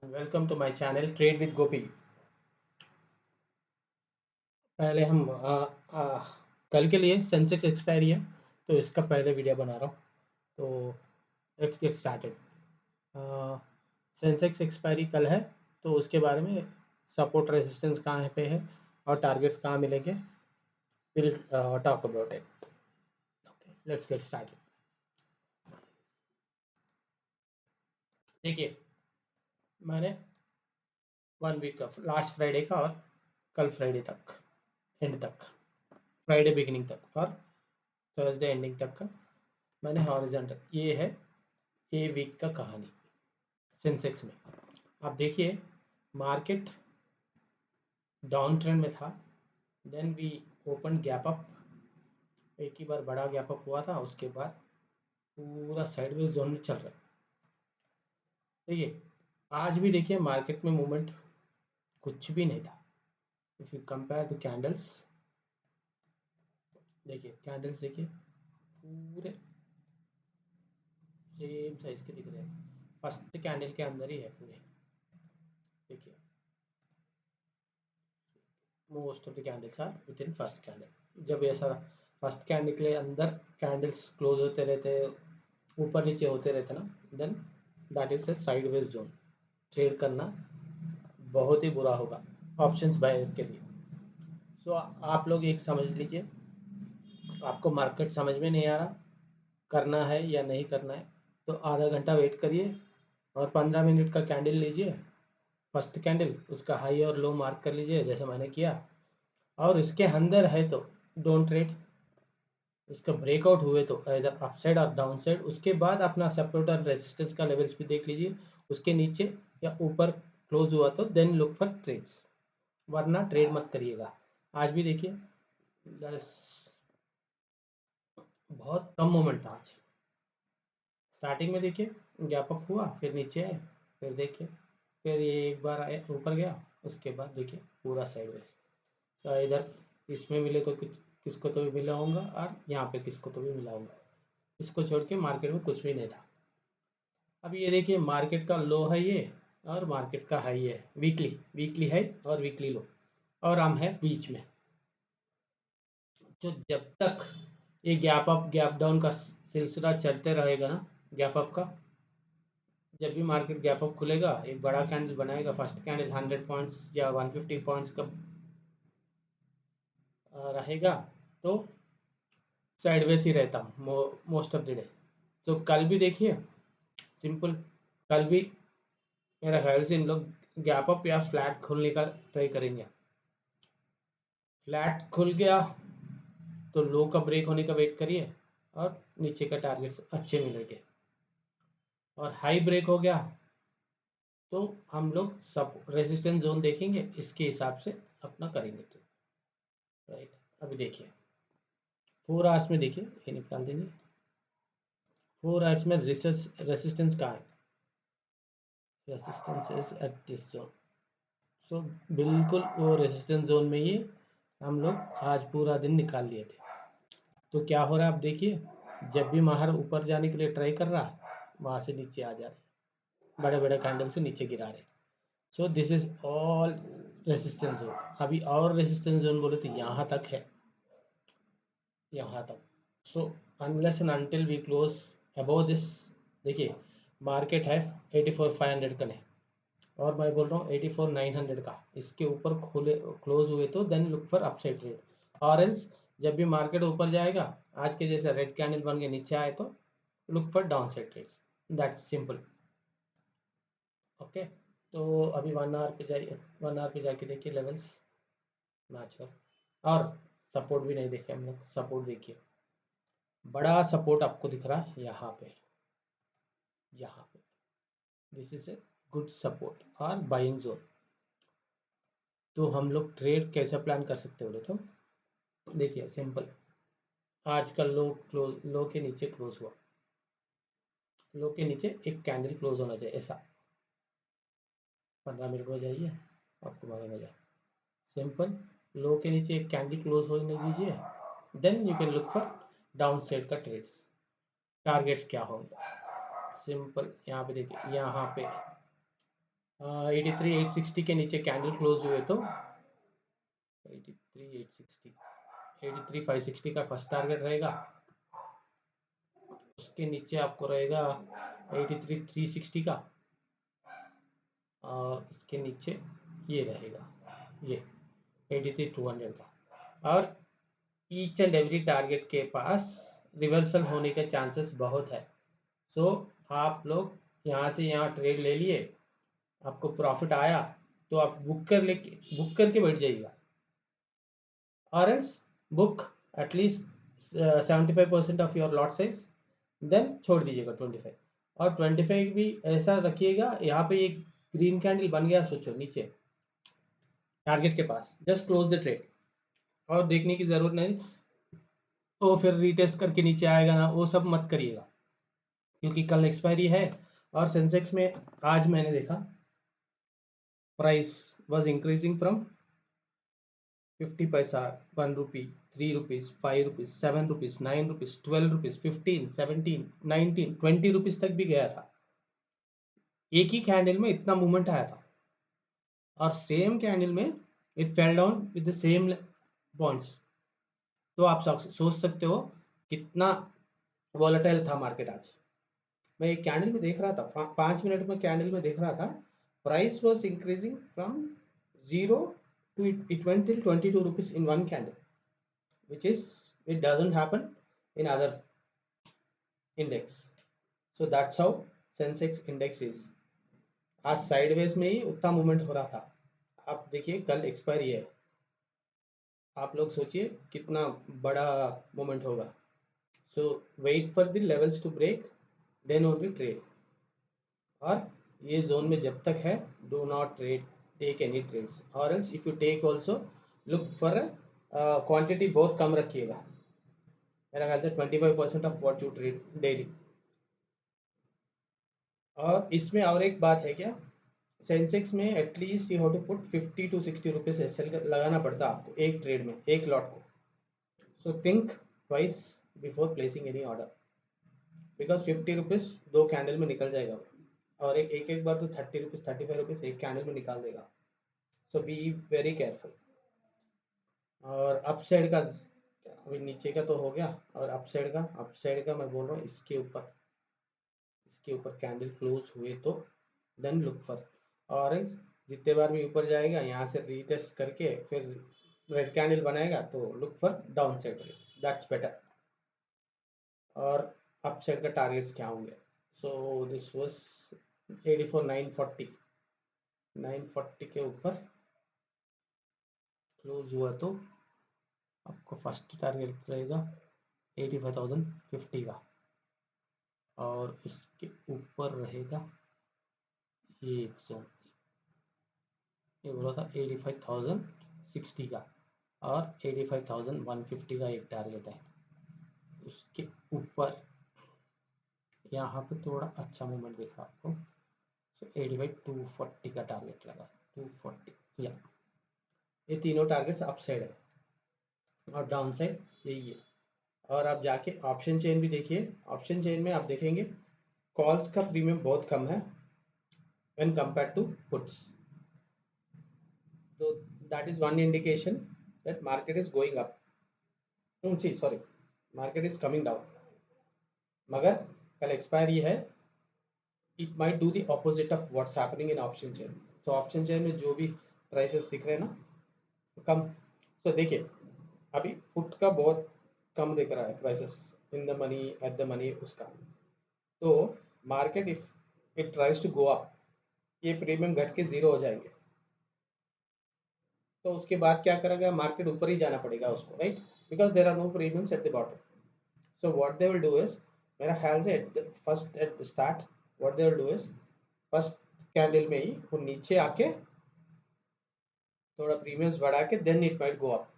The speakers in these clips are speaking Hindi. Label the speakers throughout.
Speaker 1: Welcome to my channel trade with Gopi. पहले हम कल के लिए सेंसेक्स एक्सपायरी है, तो इसका पहले वीडियो बना रहा हूँ। तो let's get started. Sensex expiry कल है, तो उसके बारे में सपोर्ट रेजिस्टेंस कहाँ पे है और टारगेट्स कहाँ मिलेंगे, will talk about it. Let's get started. देखिए, मैंने 1 वीक का लास्ट फ्राइडे का और कल फ्राइडे तक एंड तक, फ्राइडे बिगिनिंग तक और थर्सडे एंडिंग तक का मैंने हॉरिजॉन्टल, ये है ए वीक का कहानी सेंसेक्स में। आप देखिए, मार्केट डाउन ट्रेंड में था, then we open gap up, एक ही बार बड़ा गैप अप हुआ था, उसके बाद पूरा साइडवेज जोन में चल रहा है। देखिए, आज भी देखिए मार्केट में मूवमेंट कुछ भी नहीं था। If you compare the candles, देखिए कैंडल्स देखिए पूरे सेम साइज के दिख रहे हैं, फर्स्ट कैंडल के अंदर ही है पूरे। देखिए, most of the candles are within first candle. जब ऐसा फर्स्ट कैंडल के अंदर कैंडल्स क्लोज होते रहते, ऊपर नीचे होते रहते ना, then that is a sideways zone. Trade करना बहुत ही बुरा होगा ऑप्शंस बायर्स के लिए। सो आप लोग एक समझ लीजिए, आपको मार्केट समझ में नहीं आ रहा, करना है या नहीं करना है, तो आधा घंटा वेट करिए और 15 मिनट का कैंडल लीजिए, फर्स्ट कैंडल उसका हाई और लो मार्क कर लीजिए जैसे मैंने किया, और इसके अंदर है तो डोंट ट्रेड। उसका ब्रेकआउट हुए तो इधर अपसाइड और डाउन साइड, उसके बाद अपना सपोर्ट और रेजिस्टेंस का लेवल्स भी देख लीजिए, उसके नीचे या ऊपर क्लोज हुआ तो देन लुक फॉर ट्रेड्स, वरना ट्रेड मत करिएगा। आज भी देखिए बहुत कम मोमेंट था आज। स्टार्टिंग में देखिए गैप अप हुआ, फिर नीचे आए, फिर देखिए फिर ये एक बार आए ऊपर गया, उसके बाद देखिए पूरा साइडवेज। तो इधर इसमें मिले तो कुछ किसको तो भी मिला होगा और यहाँ पे किसको तो भी मिला होगा, इसको छोड़ के मार्केट में कुछ भी नहीं था। अब ये देखिए मार्केट का लो है ये, और मार्केट का हाई है, वीकली वीकली हाई और वीकली लो, और हम है बीच में। तो जब तक ये गैप अप गैप डाउन का सिलसिला चलते रहेगा ना, गैप अप का, जब भी मार्केट गैप अप खुलेगा एक बड़ा कैंडल बनाएगा, फर्स्ट कैंडल 100 पॉइंट्स या 150 पॉइंट्स का रहेगा, तो साइडवेज ही रहता मोस्ट ऑफ द डे। तो कल भी देखिए सिंपल, कल भी मेरा ख्याल से इन लोग गैप अप या फ्लैट खोलने का ट्राई करेंगे। फ्लैट खुल गया तो लो का ब्रेक होने का वेट करिए और नीचे का टारगेट अच्छे मिलेंगे, और हाई ब्रेक हो गया तो हम लोग सब रेजिस्टेंस जोन देखेंगे, इसके हिसाब से अपना करेंगे। तो राइट, अभी देखिए 4 आवर्स में देखिए ये निकाल देंगे, 4 आवर्स में रेसिस्टेंस कहाँ है, resistance is at this zone. So बिल्कुल वो रेसिस्टेंस जोन में ही हम लोग आज पूरा दिन निकाल लिए थे। तो क्या हो रहा है आप देखिए, जब भी बाहर ऊपर जाने के लिए ट्राई कर रहा, वहाँ से नीचे आ जा रहे, बड़े बड़े कैंडल से नीचे गिरा रहे। So this is all resistance zone. अभी और रेसिस्टेंस जोन बोले तो यहाँ तक है, यहाँ तक। So unless and until we close above this, देखिए मार्केट है 84,500 का नहीं, और मैं बोल रहा हूँ 84,900 का, इसके ऊपर खोले क्लोज हुए तो then look for upside trade, और एल्स जब भी मार्केट ऊपर जाएगा आज के जैसे रेड कैंडल बन के नीचे आए तो look for downside trades, that's simple. Okay, तो अभी 1 आवर पे जाइए, 1 आवर पे जाके देखिए लेवल्स मैच कर, और सपोर्ट भी नहीं देखे हम लोग। सपोर्ट देखिए, बड़ा सपोर्ट आपको दिख रहा है यहाँ पे, यहाँ पे this is a good support और बाइंग जोन। तो हम लोग ट्रेड कैसे प्लान कर सकते हो, तो देखिए सिंपल, आज का लो क्लोज, लो के नीचे क्लोज हुआ, लो के नीचे एक कैंडल क्लोज होना चाहिए ऐसा। 15 मिनट हो जाइए, आपको मालूम हो जाए सिंपल, लो के नीचे एक कैंडल क्लोज होने दीजिए, then you can look for downside का ट्रेड्स। टारगेट्स क्या होगा, सिंपल यहाँ पे देखिए, यहाँ पे 83,860 के नीचे कैंडल क्लोज हुए तो 83,860 83,560 का फर्स्ट टारगेट रहेगा। उसके नीचे आपको रहेगा 83,360 का, और इसके नीचे ये रहेगा, ये 83,200 का। और ईच एंड एवरी टारगेट के पास रिवर्सल होने के चांसेस बहुत है। सो आप लोग यहाँ से यहाँ ट्रेड ले लिए, आपको प्रॉफिट आया तो आप बुक करके बैठ जाइएगा, और else book at least 75% of your lot size, then छोड़ दीजिएगा 25, और 25 भी ऐसा रखिएगा। यहाँ पे एक ग्रीन कैंडल बन गया, सोचो नीचे टारगेट के पास, जस्ट क्लोज द ट्रेड, और देखने की ज़रूरत नहीं वो फिर रीटेस्ट करके नीचे आएगा ना, वो सब मत करिएगा, क्योंकि कल एक्सपायरी है। और सेंसेक्स में आज मैंने देखा प्राइस वाज इंक्रीजिंग फ्रॉम 50 पैसा, 1 रुपी, 3 rupees, 5 rupees, 7 rupees, 9 rupees, 12 rupees, 15, 17, 19, 20 rupees तक भी गया था। एक ही कैंडल में इतना मूवमेंट आया था, और सेम कैंडल में it fell down with the same points. तो आप सोच सकते हो कितना वॉलेटाइल था मार्केट आज। मैं एक कैंडल में देख रहा था, 5 मिनट में कैंडल में देख रहा था, price was increasing from 0 to it went till 22 rupees in one candle, which is it doesn't happen in other index. So that's how Sensex index is. आज साइडवेज में ही उतना मूवमेंट हो रहा था। आप देखिए कल एक्सपायरी है, आप लोग सोचिए कितना बड़ा मूवमेंट होगा। So wait for the levels to break, then only trade. और ये जोन में जब तक है, do not trade, take any trades, और else if you take also look for quantity बहुत कम रखिएगा, मेरा ख्याल से 25% of what you trade daily. और इसमें और एक बात है क्या, सेंसेक्स में at least you have to put 50 to 60 rupees SL लगाना पड़ता है आपको एक ट्रेड में, एक लॉट को। So think twice before placing any order, because 50 rupees 2 candle में निकल जाएगा, और एक बार तो 30 रुपीज़ 35 रुपीज़ एक कैंडल में निकाल देगा। सो बी वेरी केयरफुल। और अप साइड का अभी नीचे का तो हो गया, और अप साइड का मैं बोल रहा हूँ, इसके ऊपर कैंडल क्लोज हुए तो देन लुक फॉर, और जितने बार भी ऊपर जाएगा यहाँ से रीटेस्ट करके फिर रेड कैंडल बनाएगा तो look for down side rates, that's better. और अप साइड का टारगेट्स क्या होंगे, सो दिस वाज 84,940, 940 के ऊपर क्लोज हुआ तो आपको फर्स्ट टारगेट रहेगा 85,050 का, और इसके ऊपर रहेगा ये एक जोन, ये बोला था 85,060 का, और 85,150 का एक टारगेट है। उसके ऊपर यहाँ पे थोड़ा अच्छा मूवमेंट देखा आपको, तो 85,240 का टारगेट लगा, 240 या, ये तीनों टारगेट्स अप साइड है, और डाउन साइड यही है। और आप जाके ऑप्शन चेन भी देखिए, ऑप्शन चेन में आप देखेंगे कॉल्स का प्रीमियम बहुत कम है व्हेन कंपेयर टू पुट्स, तो that is one indication that market is going up, sorry, market is coming down. मगर कल एक्सपायरी है, it might do the opposite of what's happening in option chain. तो ऑप्शन चेन में जो भी प्राइसेस दिख रहे हैं ना कम, तो देखिए अभी पुट का बहुत कम दिख रहा है prices, in the money, at the money उसका। तो market if it tries to go up, ये प्रीमियम घट के जीरो हो जाएंगे, तो उसके बाद क्या करेगा मार्केट, ऊपर ही जाना पड़ेगा उसको, right, because there are no premiums at the bottom. So what they will do is, मेरा ख्याल से at the start what they will do is, first candle में ही वो नीचे आके थोड़ा प्रीमियम्स बढ़ा के then it might go up,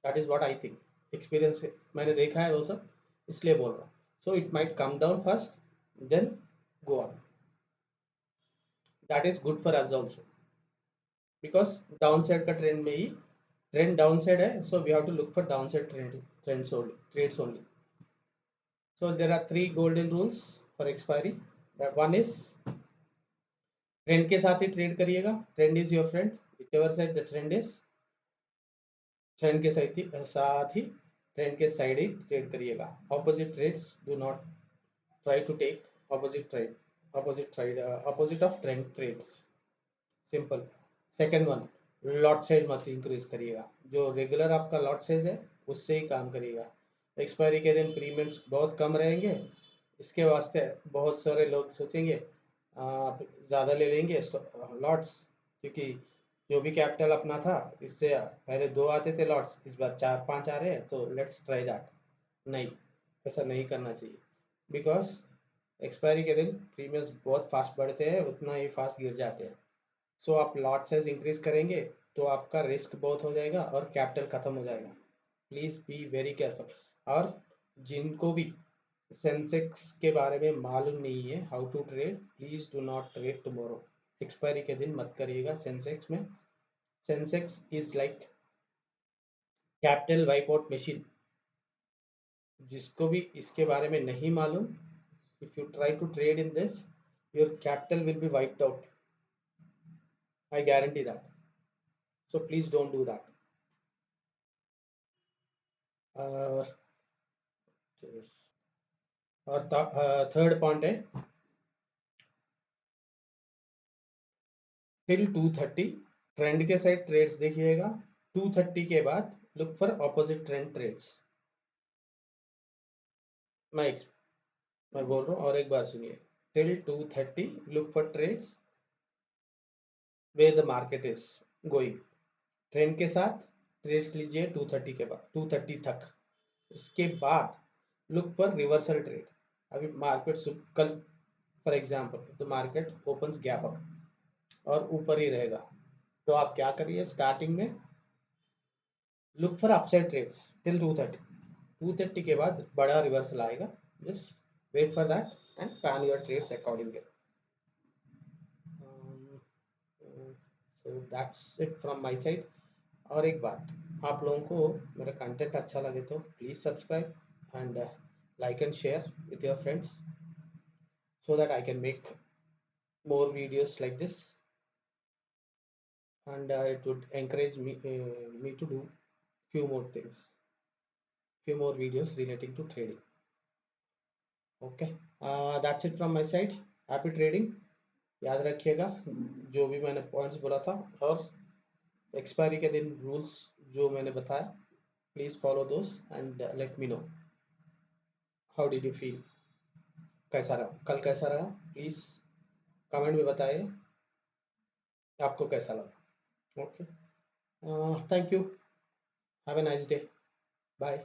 Speaker 1: that is what I think, experience मैंने देखा है वो सब, इसलिए बोल रहा हूँ। So it might come down first then go up, that is good for us also, because downside का ट्रेंड में ही, ट्रेंड डाउन साइड है, so we have to look for downside trades only. So there are three golden rules for expiry. That one is trend के साथ ही ट्रेड करिएगा, trend is your friend, whichever side the trend is, trend के साथ ही ट्रेंड के साइड ही ट्रेड करिएगा। Opposite trades do not try to take opposite of trend trades, simple. Second one, lot size मत इंक्रीज करिएगा, जो रेगुलर आपका लॉट साइज है उससे ही काम करिएगा। एक्सपायरी के दिन प्रीमियम्स बहुत कम रहेंगे, इसके वास्ते बहुत सारे लोग सोचेंगे आप ज़्यादा ले लेंगे लॉट्स, क्योंकि जो भी कैपिटल अपना था इससे पहले 2 आते थे लॉट्स, इस बार 4-5 आ रहे हैं, तो लेट्स ट्राई दैट। नहीं, ऐसा नहीं करना चाहिए, बिकॉज एक्सपायरी के दिन प्रीमियम्स बहुत फास्ट बढ़ते हैं, उतना ही फास्ट गिर जाते हैं। सो आप लॉट साइज इंक्रीज करेंगे तो आपका रिस्क बहुत हो जाएगा और कैपिटल खत्म हो जाएगा। Please be very careful. और जिनको भी सेंसेक्स के बारे में मालूम नहीं है how to trade, please do not trade tomorrow. Expiry के दिन मत करिएगा सेंसेक्स में। Sensex is like capital wipe out machine. जिसको भी इसके बारे में नहीं मालूम, if you try to trade in this, your capital will be wiped out, I guarantee that. So please don't do that. और थर्ड पॉइंट है टिल 230 ट्रेंड के साइड ट्रेड्स देखिएगा, 230 के बाद look for opposite trend trades. मैं मैं बोल रहा हूँ और एक बार सुनिए, till 230 look for trades where the market is going. Trend के साथ ट्रेड्स लीजिए 230 के बाद, 230 तक। उसके बाद लुक फॉर रिवर्सल ट्रेड। अभी मार्केट कल for example the market opens gap up और ऊपर ही रहेगा, तो आप क्या करिए, स्टार्टिंग में look for upside trades till 230। 230 के बाद बड़ा रिवर्सल आएगा, just wait for that and plan your trades accordingly. So that's it from my side. और एक बात, आप लोगों को मेरा कंटेंट अच्छा लगे तो please subscribe and like and share with your friends so that I can make more videos like this, and it would encourage me to do few more things, few more videos relating to trading. Okay, that's it from my side. Happy trading. याद रखिएगा जो भी मैंने पॉइंट्स बोला था, और एक्सपायरी के दिन रूल्स जो मैंने बताया, please follow those and let me know how did you feel, कैसा रहा कल, कैसा रहा, प्लीज़ कमेंट में बताइए आपको कैसा लगा। Okay, thank you, have a nice day, bye.